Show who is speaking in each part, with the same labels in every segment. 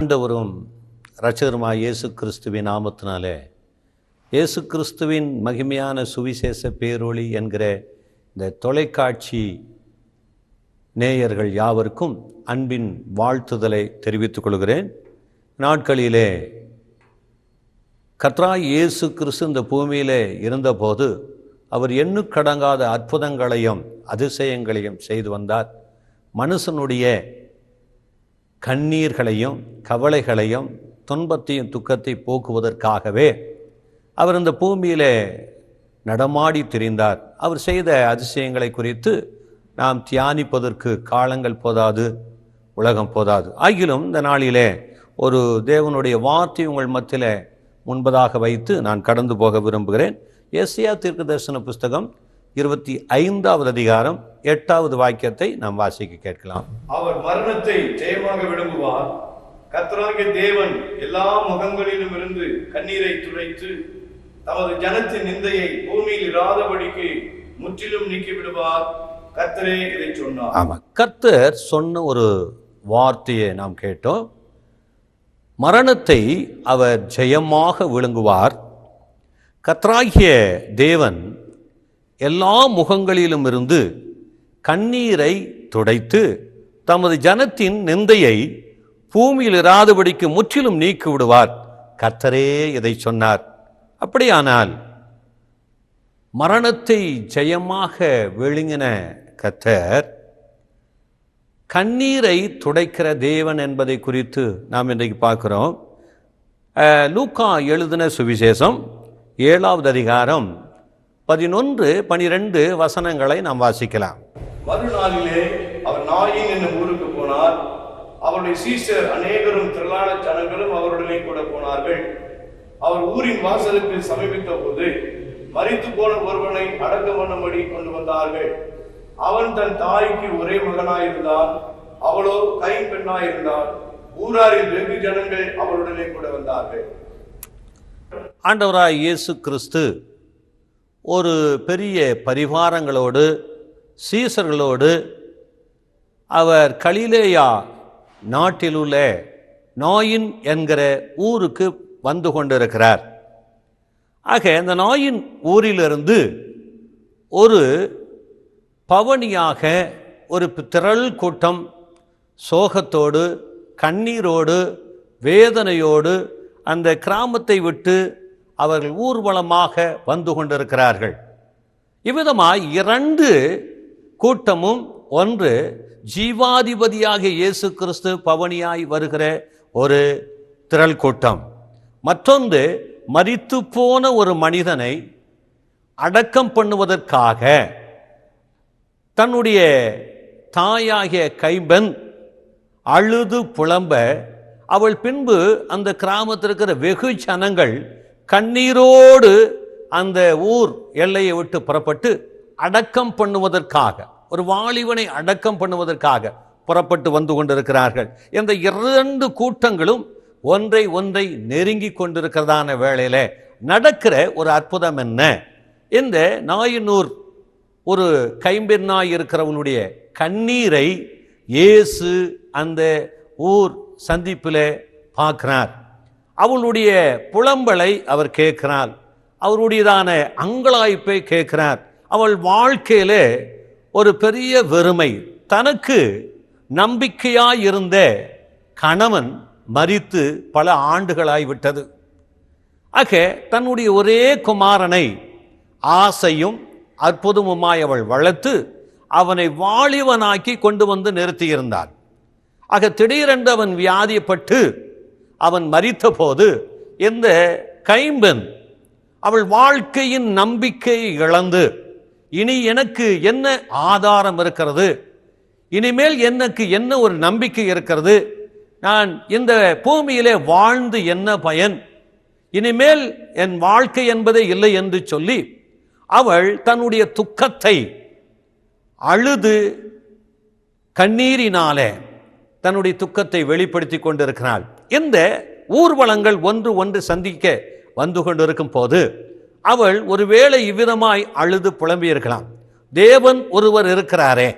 Speaker 1: ஆண்டவரும் இரட்சகருமாய் இயேசு கிறிஸ்துவின் நாமத்தினாலே இயேசு கிறிஸ்துவின் மகிமையான சுவிசேஷ பேரொளி என்கிற இந்த தொலைக்காட்சி நேயர்கள் யாவருக்கும் அன்பின் வாழ்த்துதலை தெரிவித்துக் கொள்கிறேன். நாட்களிலே கர்த்தராய் இயேசு கிறிஸ்து இந்த பூமியிலே இருந்தபோது அவர் எண்ணுக்கடங்காத அற்புதங்களையும் அதிசயங்களையும் செய்து வந்தார். மனுஷனுடைய கண்ணீர்களையும் கவலைகளையும் துன்பத்தையும் துக்கத்தை போக்குவதற்காகவே அவர் இந்த பூமியிலே நடமாடி திரிந்தார். அவர் செய்த அதிசயங்களை குறித்து நாம் தியானிப்பதற்கு காலங்கள் போதாது, உலகம் போதாது. ஆகிலும் இந்த நாளிலே ஒரு தேவனுடைய வார்த்தை உங்கள் மத்தியிலே முன்பதாக வைத்து நான் கடந்து போக விரும்புகிறேன். எஸ்ஐயா தீர்க்கதரிசன புஸ்தகம் 25வது அதிகாரம் 8வது வாக்கியத்தை நாம் வாசிக்க கேட்கலாம்.
Speaker 2: அவர் மரணத்தை ஜெயமாக விளங்குவார். கர்த்தராகிய தேவன் எல்லா முகங்களிலும் இருந்து கண்ணீரை துடைத்து தமது ஜனத்தின் நிந்தையை பூமியில் இராதபடிக்கு முற்றிலும் நீக்கி விடுவார். கர்த்தரே இதை சொன்னார்.
Speaker 1: ஆமா, கர்த்தர் சொன்ன ஒரு வார்த்தையை நாம் கேட்டோம். மரணத்தை அவர் ஜெயமாக விளங்குவார். கர்த்தராகிய தேவன் எல்லா முகங்களிலும் இருந்து கண்ணீரை துடைத்து தமது ஜனத்தின் நிந்தையை பூமியில் இராதபடிக்கு முற்றிலும் நீக்கி விடுவார். கர்த்தரே இதை சொன்னார். அப்படியானால் மரணத்தை ஜெயமாக விழுங்கின கர்த்தர் கண்ணீரை துடைக்கிற தேவன் என்பதை குறித்து நாம் இன்றைக்கு பார்க்கிறோம். லூக்கா எழுதின சுவிசேஷம் 7வது அதிகாரம் 11, 12 வசனங்களை நாம் வாசிக்கலாம்.
Speaker 2: மறுநாளிலே அவர் நாயின் என்னும் ஊருக்கு போனார். அவருடைய சீஷர் அநேகரும் திரளான ஜனங்களும் அவருடனே கூட போனார்கள். அவர் ஊரின் வாசலுக்கு சமீபித்த போது மரித்து போன ஒருவனை அடக்கம் பண்ணும்படி கொண்டு வந்தார்கள். அவன் தன் தாய்க்கு ஒரே மகனாயிருந்தான், அவளோ கைம்பெண்ணாயிருந்தாள். ஊராரில் வெகு ஜனங்கள் அவருடனே கூட வந்தார்கள்.
Speaker 1: ஆண்டவராய் இயேசு கிறிஸ்து ஒரு பெரிய பரிவாரங்களோடு சீசர்களோடு அவர் கலிலேயா நாட்டில் உள்ள நாயின் என்கிற ஊருக்கு வந்து கொண்டிருக்கிறார். ஆக இந்த நாயின் ஊரிலிருந்து ஒரு பவனியாக ஒரு திரள் கூட்டம் சோகத்தோடு கண்ணீரோடு வேதனையோடு அந்த கிராமத்தை விட்டு அவர்கள் ஊர்வலமாக வந்து கொண்டிருக்கிறார்கள். இவ்விதமாய் 2 கூட்டமும், ஒன்று ஜீவாதிபதியாக இயேசு கிறிஸ்து பவனியாய் வருகிற ஒரு திரள் கூட்டம், மற்றொன்று மரித்து போன ஒரு மனிதனை அடக்கம் பண்ணுவதற்காக தன்னுடைய தாயாகிய கைம்பெண் அழுது புலம்ப அவள் பின்பு அந்த கிராமத்தில் இருக்கிற வெகு ஜனங்கள் கண்ணீரோடு அந்த ஊர் எல்லையை விட்டு புறப்பட்டு அடக்கம் பண்ணுவதற்காக, ஒரு வாலிபனை அடக்கம் பண்ணுவதற்காக புறப்பட்டு வந்து கொண்டிருக்கிறார்கள். இந்த 2 கூட்டங்களும் ஒன்றை நெருங்கி கொண்டிருக்கிறதான வேளையில நடக்கிற ஒரு அற்புதம் என்ன? இந்த நாயினூர் ஒரு கைம்பெண்ணாய் இருக்கிறவனுடைய கண்ணீரை இயேசு அந்த ஊர் சந்திப்பில் பார்க்கிறார். அவளுடைய புலம்பலை அவர் கேட்கிறார். அவருடையதான அங்கலாய்ப்பை கேட்கிறார். அவள் வாழ்க்கையில ஒரு பெரிய வெறுமை, தனக்கு நம்பிக்கையாயிருந்த கணவன் மரித்து பல ஆண்டுகளாய்விட்டது. ஆக தன்னுடைய ஒரே குமாரனை ஆசையும் அற்புதமுமாய் அவள் வளர்த்து அவனை வாலிபனாக்கி கொண்டு வந்து நிறுத்தியிருந்தாள். ஆக திடீரென்று அவன் வியாதிப்பட்டு அவன் மரித்த போது இந்த கைம்பெண் அவள் வாழ்க்கையின் நம்பிக்கை இழந்து, இனி எனக்கு என்ன ஆதாரம் இருக்கிறது, இனிமேல் எனக்கு என்ன ஒரு நம்பிக்கை இருக்கிறது, நான் இந்த பூமியிலே வாழ்ந்து என்ன பயன், இனிமேல் என் வாழ்க்கை என்பதே இல்லை என்று சொல்லி அவள் தன்னுடைய துக்கத்தை அழுது கண்ணீரினாலே தன்னுடைய துக்கத்தை வெளிப்படுத்தி கொண்டிருக்கிறாள். இந்த ஊர்வலங்கள் ஒன்று சந்திக்க வந்து கொண்டிருக்கும் போது அவள் ஒருவேளை இவ்விதமாய் அழுது புலம்பியிருக்கலாம். தேவன் ஒருவர் இருக்கிறாரே,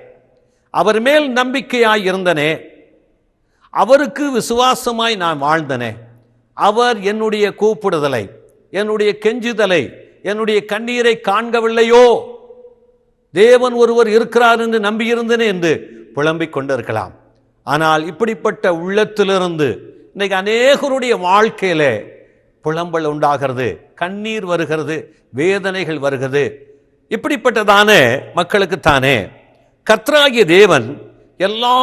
Speaker 1: அவர் மேல் நம்பிக்கையாய் இருந்தனே, அவருக்கு விசுவாசமாய் நான் வாழ்ந்தனே, அவர் என்னுடைய கூப்பிடுதலை, என்னுடைய கெஞ்சுதலை, என்னுடைய கண்ணீரை காண்கவில்லையோ, தேவன் ஒருவர் இருக்கிறார் என்று நம்பியிருந்தேன் என்று புலம்பிக் கொண்டிருக்கலாம். ஆனால் இப்படிப்பட்ட உள்ளத்திலிருந்து இன்னைக்கு அநேகருடைய வாழ்க்கையில புலம்பல் உண்டாகிறது, கண்ணீர் வருகிறது, வேதனைகள் வருகிறது. இப்படிப்பட்டதான மக்களுக்குத்தானே கர்த்தராகிய தேவன் எல்லா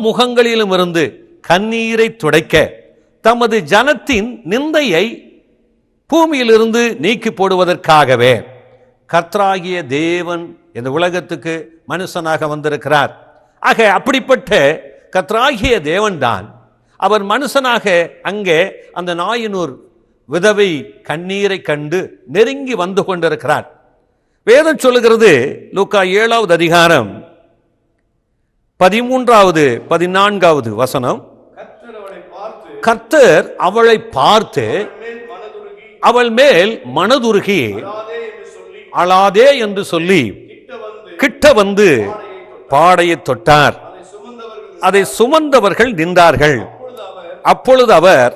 Speaker 1: முகங்களிலும் இருந்து கண்ணீரை துடைக்க தமது ஜனத்தின் நிந்தையை பூமியிலிருந்து நீக்கி போடுவதற்காகவே கர்த்தராகிய தேவன் இந்த உலகத்துக்கு மனுஷனாக வந்திருக்கிறார். ஆக அப்படிப்பட்ட கர்த்தராகிய தேவன்தான் அவர் மனுஷனாக அங்கே அந்த நாயினூர் விதவை கண்ணீரை கண்டு நெருங்கி வந்து கொண்டிருக்கிறார். வேதம் சொல்லுகிறது, லூக்கா 7வது அதிகாரம் 13வது 14வது வசனம், கர்த்தர் அவளை பார்த்து அவள் மேல் மனதுருகி அழாதே என்று சொல்லி கிட்ட வந்து பாடையை தொட்டார். அதை சுமந்தவர்கள் நின்றார்கள். அப்பொழுது அவர்,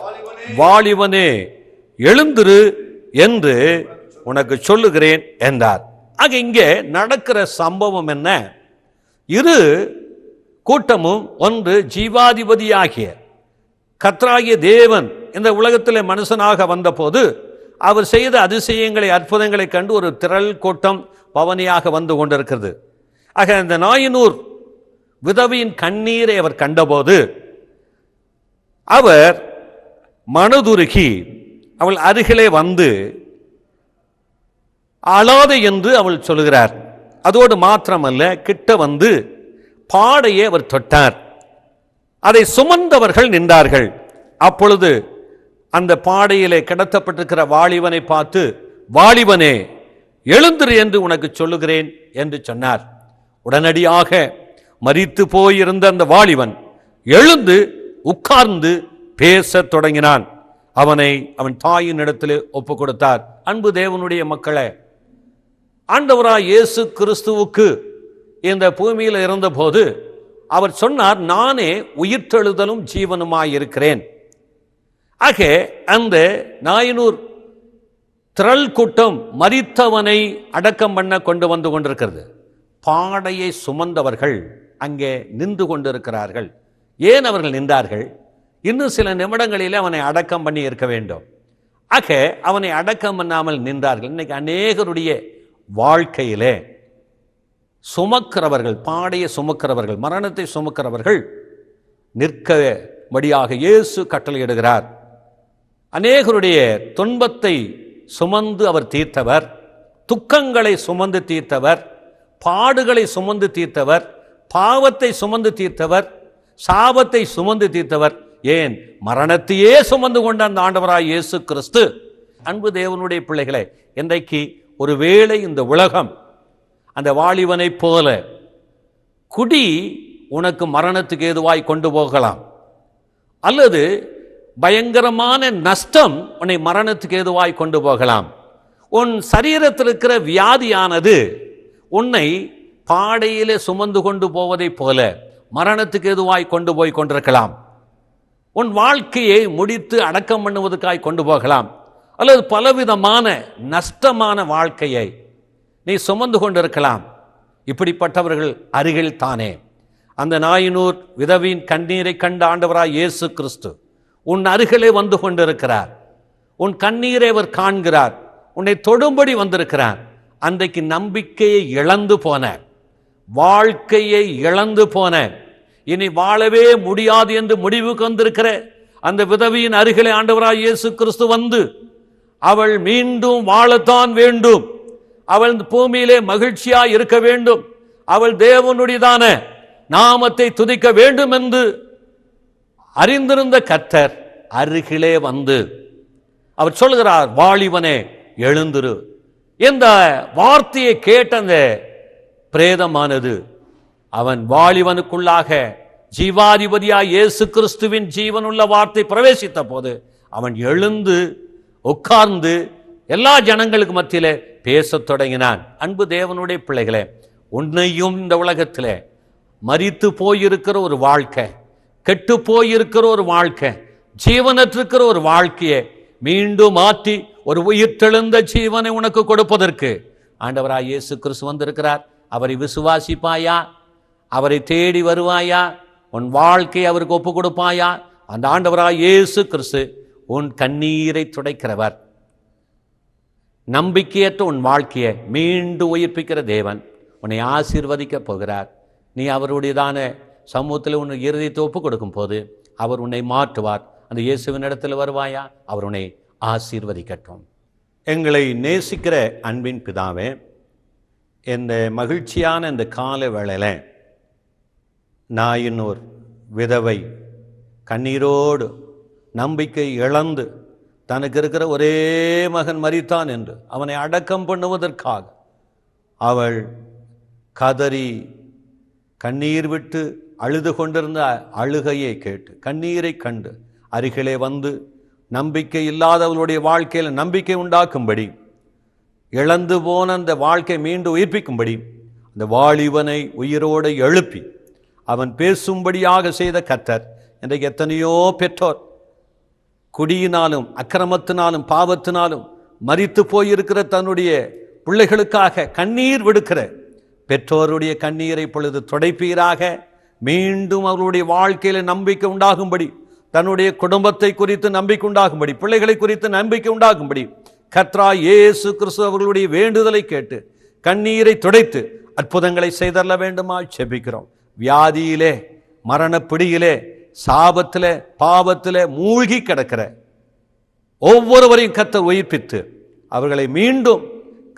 Speaker 1: வாலிபனே எழுந்திரு என்று உனக்கு சொல்லுகிறேன் என்றார். ஆக இங்கே நடக்கிற சம்பவம் என்ன? இரு கூட்டமும், ஒன்று ஜீவாதிபதியாகிய கர்த்தராகிய தேவன் இந்த உலகத்தில் மனுஷனாக வந்தபோது அவர் செய்த அதிசயங்களை, அற்புதங்களை கண்டு ஒரு திரள் கூட்டம் பவனியாக வந்து கொண்டிருக்கிறது. ஆக இந்த நாயினூர் விதவையின் கண்ணீரை அவர் கண்டபோது அவர் மனதுருகி அவள் அருகிலே வந்து அழாதே என்று அவள் சொல்கிறார். அதோடு மாத்திரமல்ல, கிட்ட வந்து பாடையை அவர் தொட்டார். அதை சுமந்தவர்கள் நின்றார்கள். அப்பொழுது அந்த பாடையிலே கிடத்தப்பட்டிருக்கிற வாலிபனை பார்த்து, வாலிபனே எழுந்திரு என்று உனக்கு சொல்லுகிறேன் என்று சொன்னார். உடனடியாக மரித்து போயிருந்த அந்த வாலிபன் எழுந்து உட்கார்ந்து பேசத் தொடங்கினான். அவனை அவன் தாயின் இடத்திலே ஒப்பு கொடுத்தார். அன்பு தேவனுடைய மக்களே, ஆண்டவராய் இயேசு கிறிஸ்துவுக்கு இந்த பூமியில் இருந்தபோது அவர் சொன்னார், நானே உயிர்த்தெழுதலும் ஜீவனுமாயிருக்கிறேன். ஆக அந்த நாயினூர் திரள் கூட்டம் மரித்தவனை அடக்கம் பண்ண கொண்டு வந்து கொண்டிருக்கிறது. பாடையை சுமந்தவர்கள் அங்கே நின்று கொண்டிருக்கிறார்கள். ஏன் அவர்கள் நின்றார்கள்? இன்னும் சில நிமிடங்களிலே அவனை அடக்கம் பண்ணி இருக்க வேண்டும். ஆக அவனை அடக்கம் பண்ணாமல் நின்றார்கள். இன்னைக்கு அநேகருடைய வாழ்க்கையிலே சுமக்கிறவர்கள், பாடையை சுமக்கிறவர்கள், மரணத்தை சுமக்கிறவர்கள் நிற்கபடியாக இயேசு கட்டளையிடுகிறார். அநேகருடைய துன்பத்தை சுமந்து அவர் தீர்த்தவர், துக்கங்களை சுமந்து தீர்த்தவர், பாடுகளை சுமந்து தீர்த்தவர், பாவத்தை சுமந்து தீர்த்தவர், சாபத்தை சுமந்து தீர்த்தவர். ஏன்? மரணத்தையே சுமந்து கொண்ட அந்த ஆண்டவராய் இயேசு கிறிஸ்து. அன்பு தேவனுடைய பிள்ளைகளை, இன்றைக்கு ஒருவேளை இந்த உலகம் அந்த வாலிபனை போல குடி உனக்கு மரணத்துக்கு ஏதுவாய் கொண்டு போகலாம், அல்லது பயங்கரமான நஷ்டம் உன்னை மரணத்துக்கு ஏதுவாய் கொண்டு போகலாம். உன் சரீரத்தில் இருக்கிற வியாதியானது உன்னை பாடையிலே சுமந்து கொண்டு போவதை போல மரணத்துக்கு ஏதுவாய் கொண்டு போய் கொண்டிருக்கலாம். உன் வாழ்க்கையை முடித்து அடக்கம் பண்ணுவதற்காய் கொண்டு போகலாம், அல்லது பலவிதமான நஷ்டமான வாழ்க்கையை நீ சுமந்து கொண்டிருக்கலாம். இப்படிப்பட்டவர்கள் அருகில் தானே அந்த நாயினூர் விதவின் கண்ணீரை கண்ட ஆண்டவராய் இயேசு கிறிஸ்து உன் அருகிலே வந்து கொண்டிருக்கிறார். உன் கண்ணீரை அவர் காண்கிறார், உன்னை தொடும்படி வந்திருக்கிறார். அன்றைக்கு நம்பிக்கையை இழந்து போன, வாழ்க்கையை இழந்து போன, இனி வாழவே முடியாது என்று முடிவுக்கு வந்திருக்கிற அந்த விதவியின் அருகிலே ஆண்டவராய் இயேசு கிறிஸ்து வந்து, அவள் மீண்டும் வாழத்தான் வேண்டும், அவள் பூமியிலே மகிழ்ச்சியாய் இருக்க வேண்டும், அவள் தேவனுடையதான நாமத்தை துதிக்க வேண்டும் என்று அறிந்திருந்த கர்த்தர் அருகிலே வந்து அவர் சொல்கிறார், வாலிபனே எழுந்திரு. இந்த வார்த்தையை கேட்ட அந்த பிரேதமானது அவன் வாலிபனுக்குள்ளாக ஜீவாதிபதியாய் இயேசு கிறிஸ்துவின் ஜீவனுள்ள வார்த்தை பிரவேசித்த போது அவன் எழுந்து உட்கார்ந்து எல்லா ஜனங்களுக்கு மத்தியிலே பேசத் தொடங்கினான். அன்பு தேவனுடைய பிள்ளைகளே, உன்னையும் இந்த உலகத்திலே மரித்து போயிருக்கிற ஒரு வாழ்க்கை, கெட்டு போயிருக்கிற ஒரு வாழ்க்கை, ஜீவனற்றிருக்கிற ஒரு வாழ்க்கையை மீண்டும் மாற்றி ஒரு உயிர்த்தெழுந்த ஜீவனை உனக்கு கொடுப்பதற்கு ஆண்டவராய் இயேசு கிறிஸ்து வந்திருக்கிறார். அவரை விசுவாசிப்பாயா? அவரை தேடி வருவாயா? உன் வாழ்க்கையை அவருக்கு ஒப்பு கொடுப்பாயா? அந்த ஆண்டவராய் இயேசு கிறிஸ்து உன் கண்ணீரை துடைக்கிறவர். நம்பிக்கையற்ற உன் வாழ்க்கையை மீண்டும் உயிர்ப்பிக்கிற தேவன் உன்னை ஆசீர்வதிக்க போகிறார். நீ அவருடையதான சமூகத்தில் உன் இருதயத்தை ஒப்பு கொடுக்கும் போது அவர் உன்னை மாற்றுவார். அந்த இயேசுவின் இடத்துல வருவாயா? அவர் உன்னை ஆசீர்வதிக்கட்டும். எங்களை நேசிக்கிற அன்பின் பிதாவே, இந்த மகிழ்ச்சியான இந்த கால வேளையில் நாயினூர் விதவை கண்ணீரோடு நம்பிக்கை இழந்து தனக்கு இருக்கிற ஒரே மகன் மரித்தான் என்று அவனை அடக்கம் பண்ணுவதற்காக அவள் கதறி கண்ணீர் விட்டு அழுது கொண்டிருந்த அழுகையை கேட்டு கண்ணீரை கண்டு அருகிலே வந்து நம்பிக்கை இல்லாதவர்களுடைய வாழ்க்கையில் நம்பிக்கை உண்டாக்கும்படி, இழந்து போன அந்த வாழ்க்கை மீண்டும் உயிர்ப்பிக்கும்படி அந்த வாலிபனை உயிரோடு எழுப்பி அவன் பேசும்படியாக செய்த கர்த்தர் இன்றைக்கு எத்தனையோ பெற்றோர் குடியினாலும் அக்கிரமத்தினாலும் பாவத்தினாலும் மரித்து போயிருக்கிற தன்னுடைய பிள்ளைகளுக்காக கண்ணீர் விடுக்கிற பெற்றோருடைய கண்ணீரை பொழுது துடைப்பீராக. மீண்டும் அவர்களுடைய வாழ்க்கையில் நம்பிக்கை உண்டாகும்படி, தன்னுடைய குடும்பத்தை குறித்து நம்பிக்கை உண்டாகும்படி, பிள்ளைகளை குறித்து நம்பிக்கை உண்டாகும்படி கர்த்தராய் இயேசு கிறிஸ்து அவர்களுடைய வேண்டுதலை கேட்டு கண்ணீரை துடைத்து அற்புதங்களை செய்தரல வேண்டுமா ஜெபிக்கிறோம். வியாதியிலே, மரணப்பிடியிலே, சாபத்திலே, பாவத்திலே மூழ்கி கிடக்கிற ஒவ்வொருவரையும் கர்த்தர் உயிர்ப்பித்து அவர்களை மீண்டும்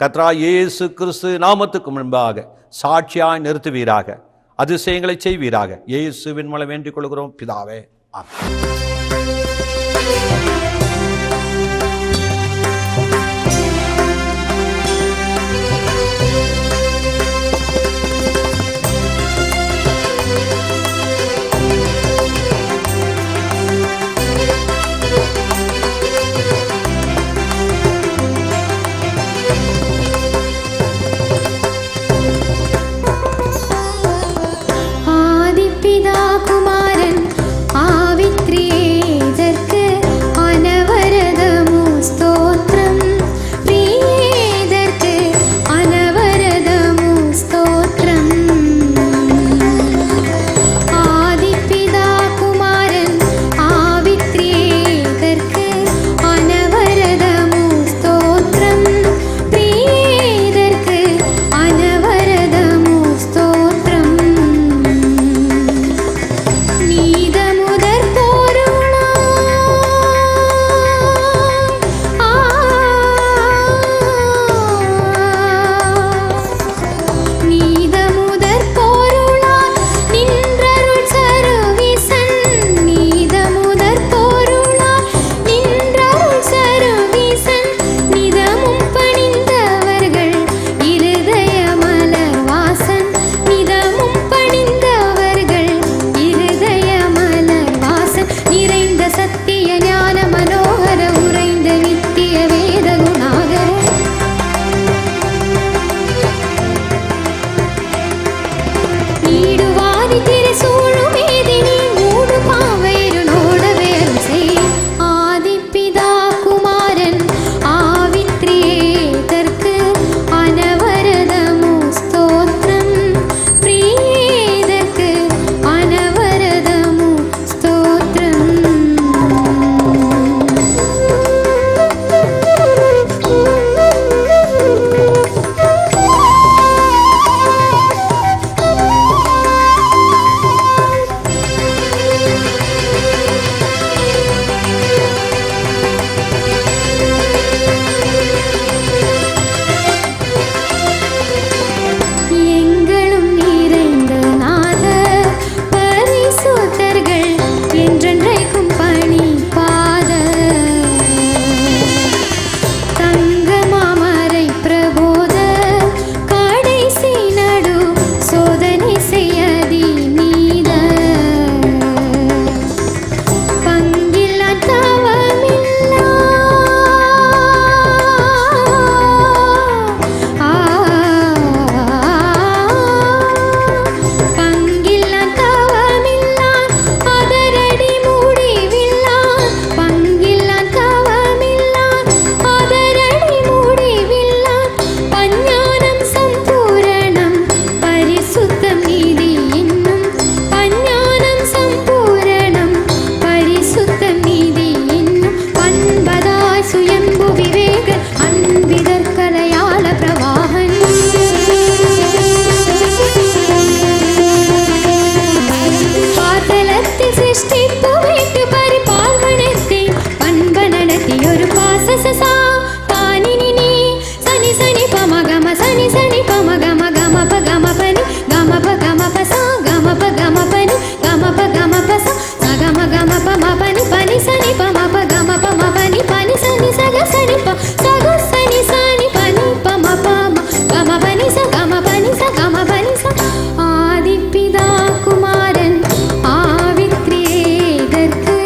Speaker 1: கர்த்தராய் இயேசு கிறிஸ்து நாமத்துக்கு முன்பாக சாட்சியாய் நிறுத்துவீராக. அதிசயங்களை செய்வீராக. இயேசுவின் மூலம் வேண்டிக் கொள்கிறோம் பிதாவே, ஆமென்.
Speaker 3: ஆதிப்பிதா குமாரன் ஆவித்ரேஜ കെട്ടിയൊരു പാസസ താനിനി നീ സനി സനി പമ ഗമ സനി സനി പമ ഗമ ഗമ പ ഗമ പനി ഗമ പ ഗമ പ സ ഗമ പ ഗമ പനി ഗമ പ ഗമ പ സ സ ഗമ ഗമ പ മ പനി പനി സനി പമ പ ഗമ പ മ പനി പനി സനി സ ഗ സനി പ സ ഗ സനി സനി പനി പ മ പ മ ഗമ പനി സ ഗമ പനി സ ഗമ പനി സ ആദിപിതാ കുമാരൻ ആവിത്രിയേകർക്ക്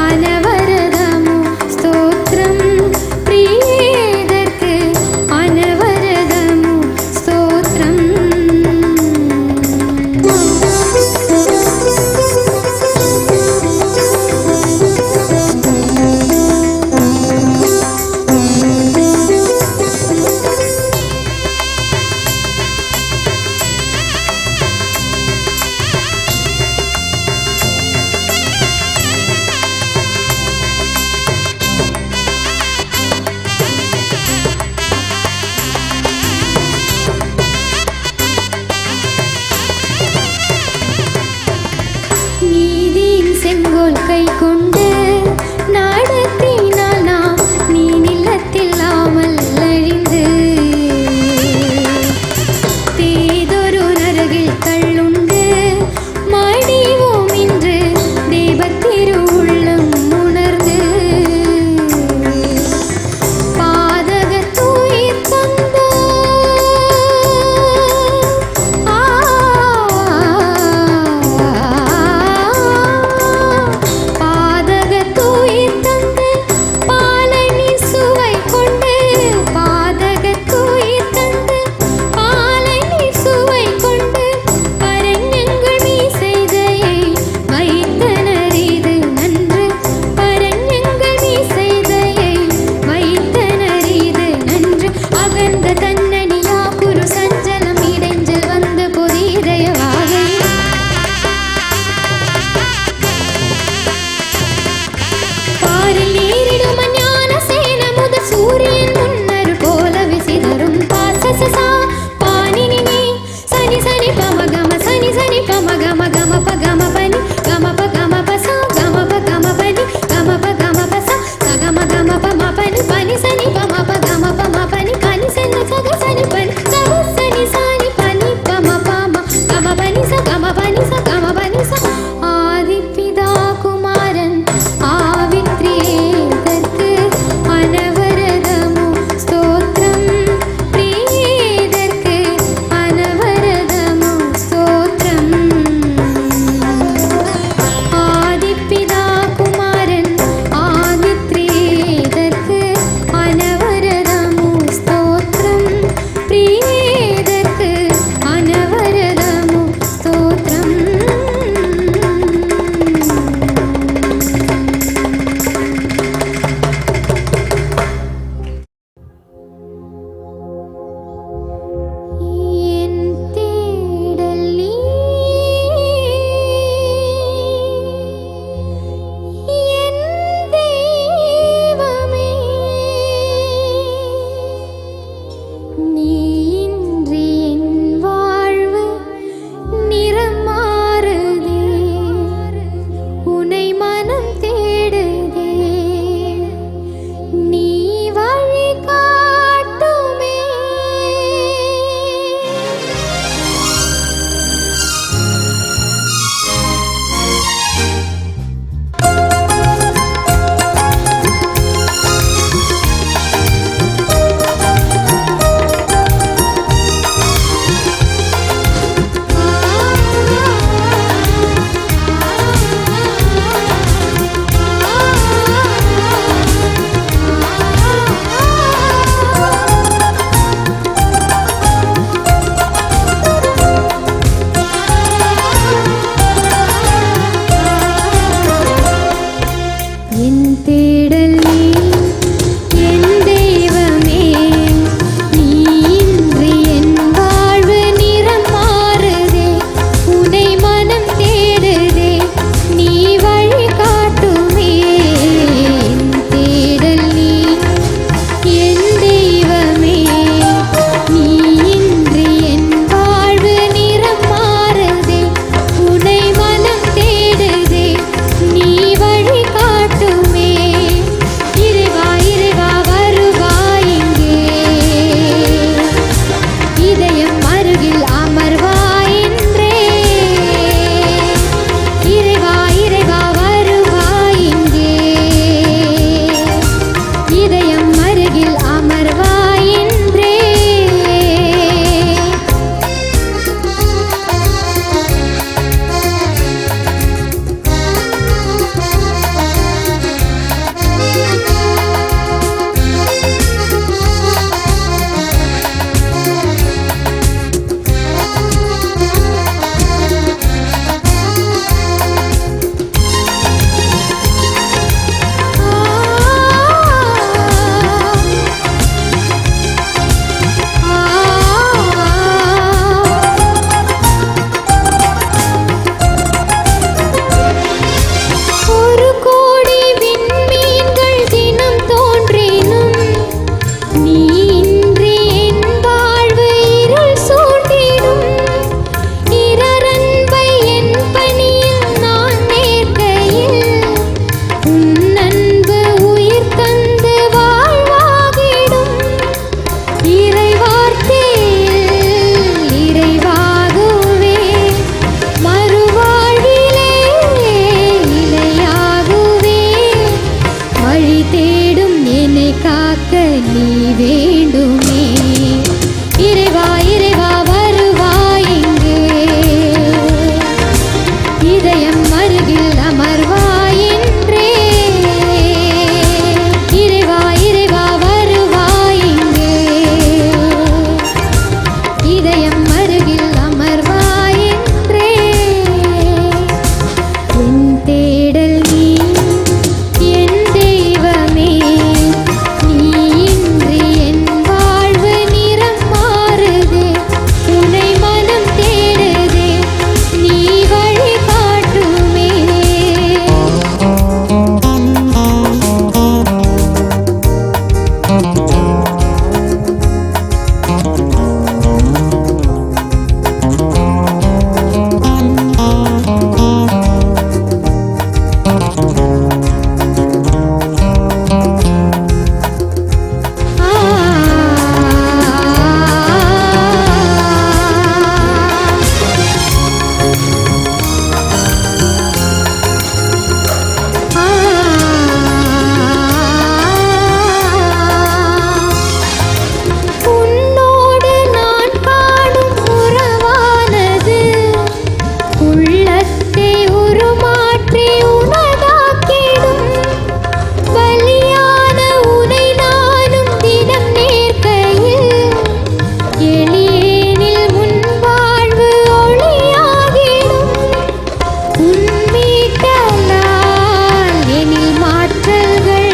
Speaker 3: അനവരതമു സ്തോത്രം நீ வேண்டுமே. இறைவா இறைவா வருவாய் இங்கு, இதயம் அருகில் அமர்வாய் என்றே. இறைவா இறைவா வருவாய் இங்கு, இதயம் அருகில் அமர்வாய் என்றே. என் தேடல் நீ என் தெய்வமே, நீ இன்றி என் வாழ்வு நிறம் மாறுதே. உன்னை மனம் தேடுதே, நீ வழி காட்டுமே. உன்னோடு நான் காணும் உறவானது உள்ளத்தை உருமாற்றி உனதாக்கிடும். பலியான உனை நானும் தினம் நேர்க்கையில், எளியேனில் உன் வாழ்வு ஒளியாகிடும். உன் மீட்டலால் எனில் மாற்றல்கள்,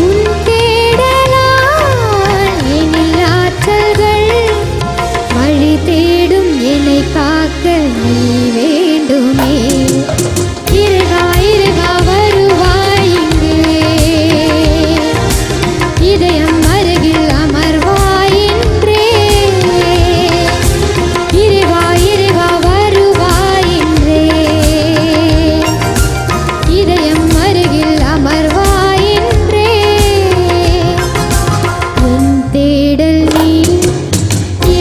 Speaker 3: உன் தேடலால் எனில் ஆற்றல்கள். வழி தேடும் என்னை காக்க நீ வேண்டுமே. இறைவா இறைவா வருவாய் இங்கு, இதயம் அருகில் அமர்வாய் என்றே. இறைவா இறைவா வருவாய் என்றே, இதயம் அருகில் அமர்வாய் என்றே. என் தேடல் நீ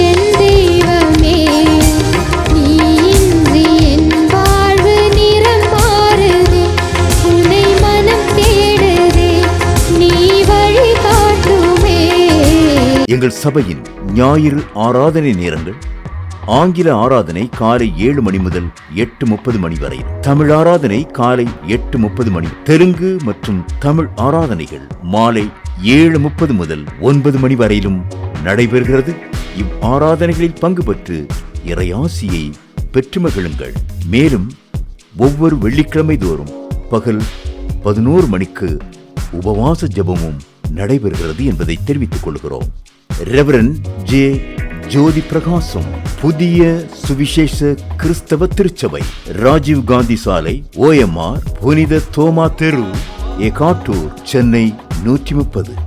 Speaker 3: என் தெய்வமே, நீ இன்றி என் வாழ்வு நிறம் மாறுதே. உன்னை மனம் தேடுதே, நீ வழி காட்டுமே.
Speaker 4: எங்கள் சபையின் ஞாயிறு ஆராதனை நேரங்கள்: ஆங்கில ஆராதனை காலை 7 மணி முதல் 8:30 மணி வரை, தமிழ் ஆராதனை காலை 8:30 மணி, தெலுங்கு மற்றும் தமிழ் ஆராதனைகள் மாலை 7:30 முதல் 9 மணி வரையிலும் நடைபெறுகிறது. இவ் ஆராதனைகளில் பங்கு பெற்று இறையாசியை பெற்று மகிழுங்கள். மேலும் ஒவ்வொரு வெள்ளிக்கிழமை தோறும் பகல் 11 மணிக்கு உபவாச ஜெபமும் நடைபெறுகிறது என்பதை தெரிவித்துக் கொள்கிறோம். Reverend J. ஜோதி பிரகாசம், புதிய சுவிசேஷ கிறிஸ்தவ திருச்சபை, ராஜீவ் காந்தி சாலை, OMR, புனித தோமா தெரு, எகாட்டூர், சென்னை 130.